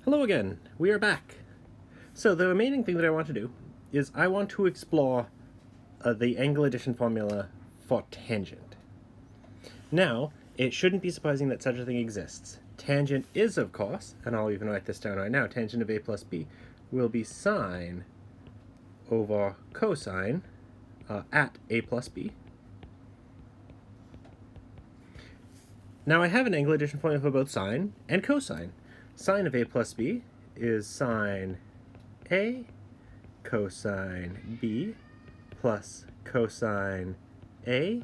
Hello again, we are back. So the remaining thing that I want to do is I want to explore the angle addition formula for tangent. Now, it shouldn't be surprising that such a thing exists. Tangent is, of course, and I'll even write this down right now, tangent of a plus b will be sine over cosine at a plus b. Now I have an angle addition formula for both sine and cosine. Sine of a plus b is sine a cosine b plus cosine a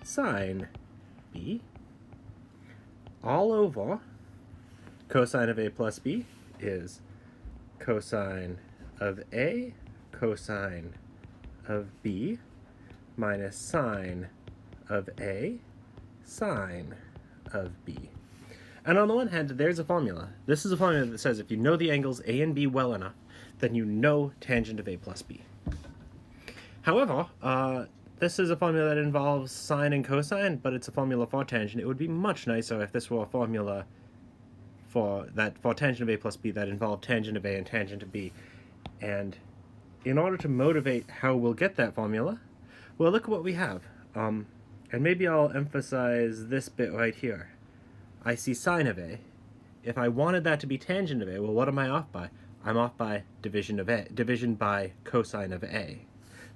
sine b all over cosine of a plus b is cosine of a cosine of b minus sine of a sine of b. And on the one hand, there's a formula. This is a formula that says if you know the angles a and b well enough, then you know tangent of a plus b. However, this is a formula that involves sine and cosine, but it's a formula for tangent. It would be much nicer if this were a formula for tangent of a plus b that involved tangent of a and tangent of b. And in order to motivate how we'll get that formula, well, look at what we have. And maybe I'll emphasize this bit right here. I see sine of a. If I wanted that to be tangent of a, well, what am I off by? I'm off by division by cosine of a.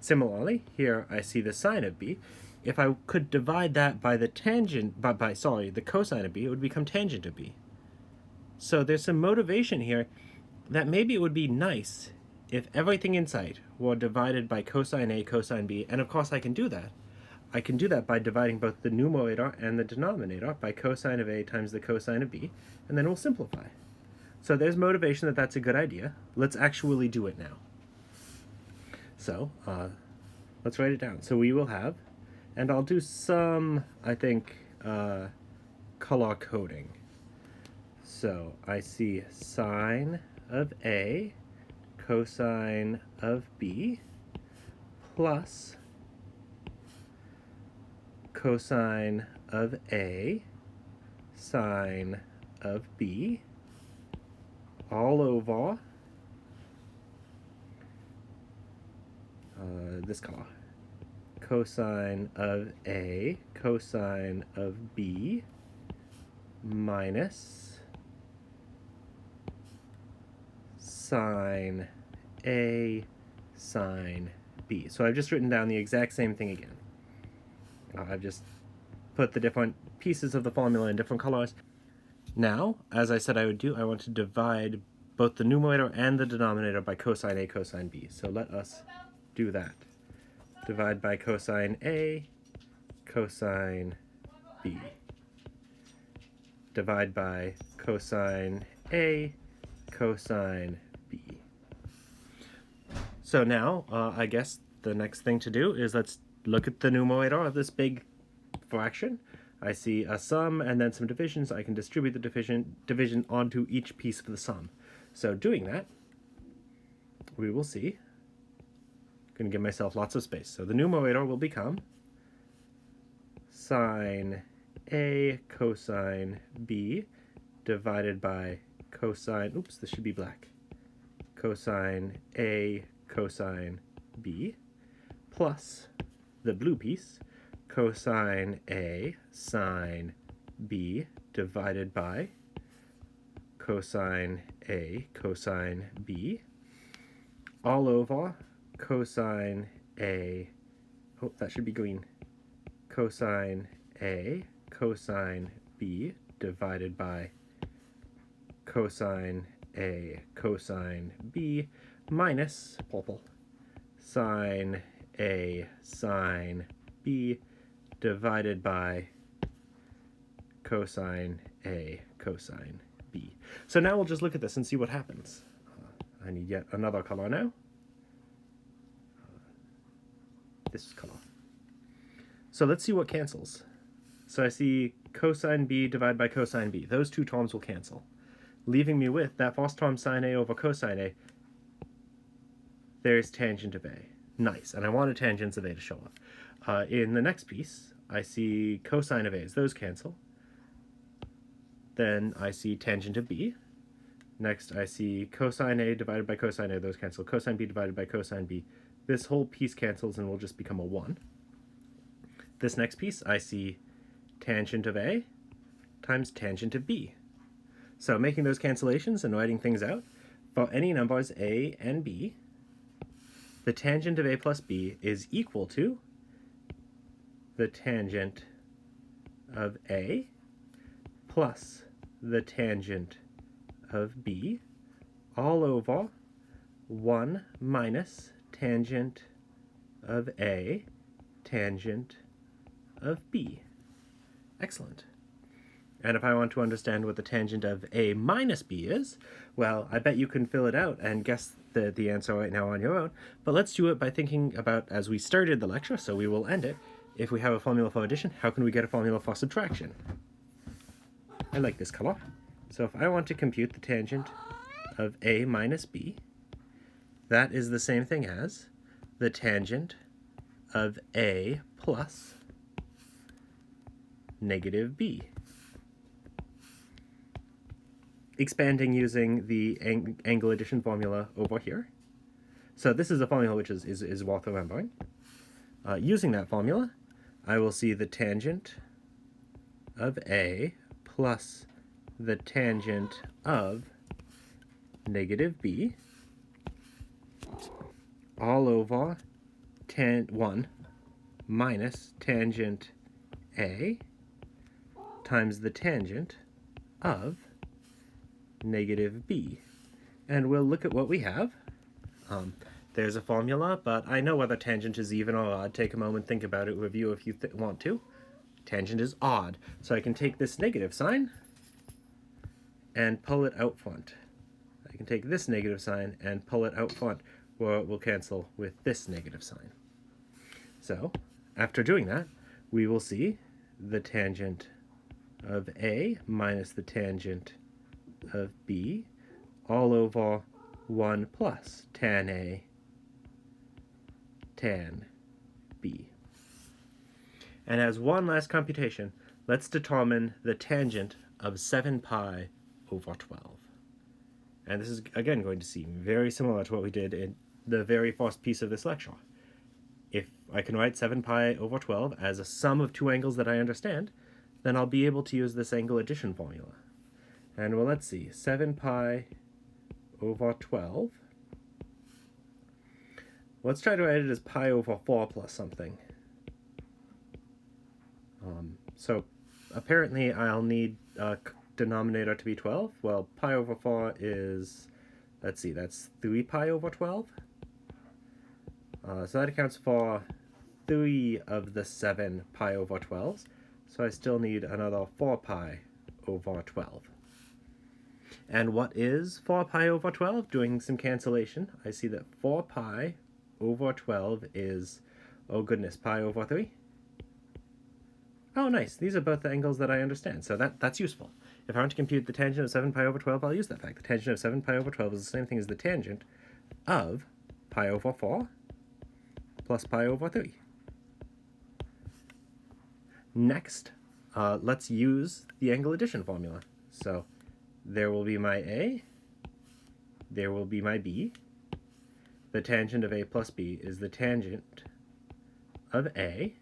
Similarly, here I see the sine of b. If I could divide that by the the cosine of b, it would become tangent of b. So there's some motivation here that maybe it would be nice if everything in sight were divided by cosine a, cosine b, and of course I can do that. I can do that by dividing both the numerator and the denominator by cosine of a times the cosine of b, and then we'll simplify. So there's motivation that that's a good idea. Let's actually do it now. So let's write it down. So we will have, and I'll do some, I think, color coding. So I see sine of a cosine of b plus cosine of a sine of b all over this color, cosine of a cosine of b minus sine a sine b. So I've just written down the exact same thing again. I've just put the different pieces of the formula in different colors. Now, as I said I would do, I want to divide both the numerator and the denominator by cosine a, cosine b. So let us do that. Divide by cosine a, cosine b. Divide by cosine a, cosine b. So now, I guess the next thing to do is let's look at the numerator of this big fraction. I see a sum and then some divisions. I can distribute the division onto each piece of the sum. So doing that, we will see. I'm going to give myself lots of space. So the numerator will become sine a cosine b divided by cosine, oops, this should be black, cosine a cosine b plus the blue piece, cosine a sine b divided by cosine a cosine b all over cosine a, oh, that should be green, cosine a cosine b divided by cosine a cosine b minus purple, sine a sine b divided by cosine a cosine b. So now we'll just look at this and see what happens. I need yet another color now. This color. So let's see what cancels. So I see cosine b divided by cosine b. Those two terms will cancel, leaving me with that first term sine a over cosine a. There's tangent of a. Nice, and I wanted tangents of a to show up. In the next piece, I see cosine of a. Those cancel. Then I see tangent of b. Next, I see cosine A divided by cosine A. Those cancel. Cosine B divided by cosine B. This whole piece cancels and will just become a 1. This next piece, I see tangent of A times tangent of B. So making those cancellations and writing things out, for any numbers A and B, the tangent of A plus B is equal to the tangent of A plus the tangent of B all over 1 minus tangent of A tangent of B. Excellent. And if I want to understand what the tangent of A minus B is, well, I bet you can fill it out and guess the answer right now on your own. But let's do it by thinking about, as we started the lecture, so we will end it, if we have a formula for addition, how can we get a formula for subtraction? I like this color. So if I want to compute the tangent of A minus B, that is the same thing as the tangent of A plus negative B. Expanding using the angle addition formula over here. So this is a formula which is worth remembering. Using that formula, I will see the tangent of A plus the tangent of negative B all over 1 minus tangent A times the tangent of negative B. And we'll look at what we have. There's a formula, but I know whether tangent is even or odd. Take a moment, think about it, review if you want to. Tangent is odd, so I can take this negative sign and pull it out front. I can take this negative sign and pull it out front, or it will cancel with this negative sign. So, after doing that, we will see the tangent of A minus the tangent of B all over 1 plus tan A tan B. And as one last computation, let's determine the tangent of 7 pi over 12. And this is, again, going to seem very similar to what we did in the very first piece of this lecture. If I can write 7 pi over 12 as a sum of two angles that I understand, then I'll be able to use this angle addition formula. And well, let's see, 7 pi over 12. Let's try to write it as pi over 4 plus something. So apparently I'll need a denominator to be 12. Well, pi over 4 is, let's see, that's 3 pi over 12. So that accounts for 3 of the 7 pi over 12s. So I still need another 4 pi over 12. And what is 4 pi over 12? Doing some cancellation, I see that 4 pi over 12 is, oh goodness, pi over 3? Oh, nice. These are both the angles that I understand, so that's useful. If I want to compute the tangent of 7 pi over 12, I'll use that fact. The tangent of 7 pi over 12 is the same thing as the tangent of pi over 4 plus pi over 3. Next, let's use the angle addition formula. So there will be my A, there will be my B. The tangent of A plus B is the tangent of A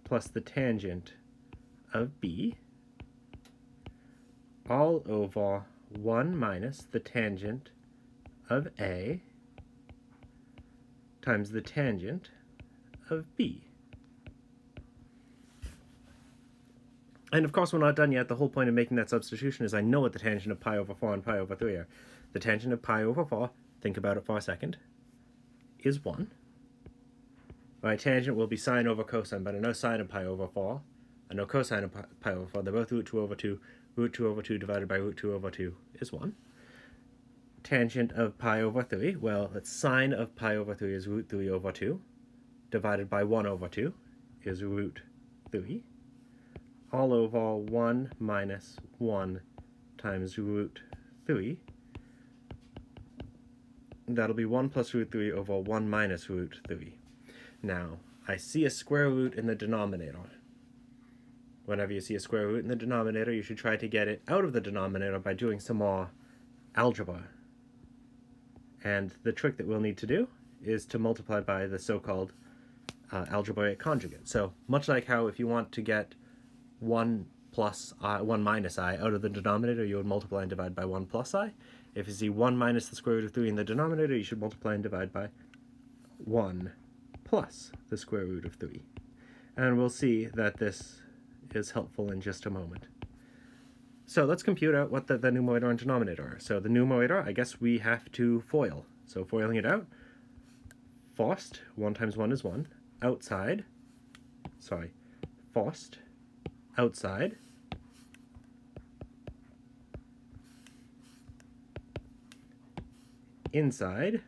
plus the tangent of B all over 1 minus the tangent of A times the tangent of B. And of course we're not done yet. The whole point of making that substitution is I know what the tangent of pi over 4 and pi over 3 are. The tangent of pi over 4, think about it for a second, is 1. My tangent will be sine over cosine, but I know sine of pi over 4. I know cosine of pi over 4. They're both root 2 over 2. Root 2 over 2 divided by root 2 over 2 is 1. Tangent of pi over 3, well, that's sine of pi over 3 is root 3 over 2. Divided by 1 over 2 is root 3. All over 1 minus 1 times root 3. That'll be 1 plus root 3 over 1 minus root 3. Now, I see a square root in the denominator. whenever you see a square root in the denominator, you should try to get it out of the denominator by doing some more algebra. And the trick that we'll need to do is to multiply by the so-called algebraic conjugate. So much like how if you want to get 1 minus I out of the denominator, you would multiply and divide by 1 plus I. If you see 1 minus the square root of 3 in the denominator, you should multiply and divide by 1 plus the square root of 3. And we'll see that this is helpful in just a moment. So let's compute out what the numerator and denominator are. So the numerator, I guess we have to FOIL. So foiling it out, first, 1 times 1 is 1. Outside, first, outside, inside,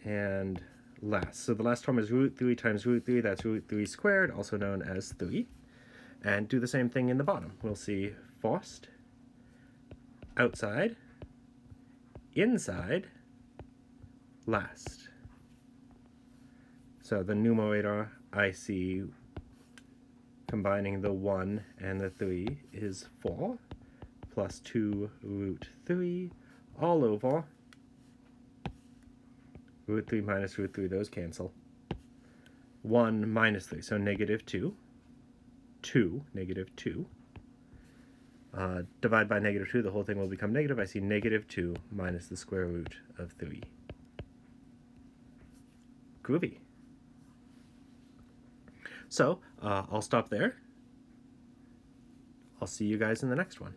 and last. So the last term is root 3 times root 3, that's root 3 squared, also known as 3. And do the same thing in the bottom. We'll see first, outside, inside, last. So the numerator I see combining the 1 and the 3 is 4 plus 2 root 3 all over root 3 minus root 3, those cancel. 1 minus 3, so negative 2. 2, negative 2. Divide by negative 2, the whole thing will become negative. I see negative 2 minus the square root of 3. Groovy. So, I'll stop there. I'll see you guys in the next one.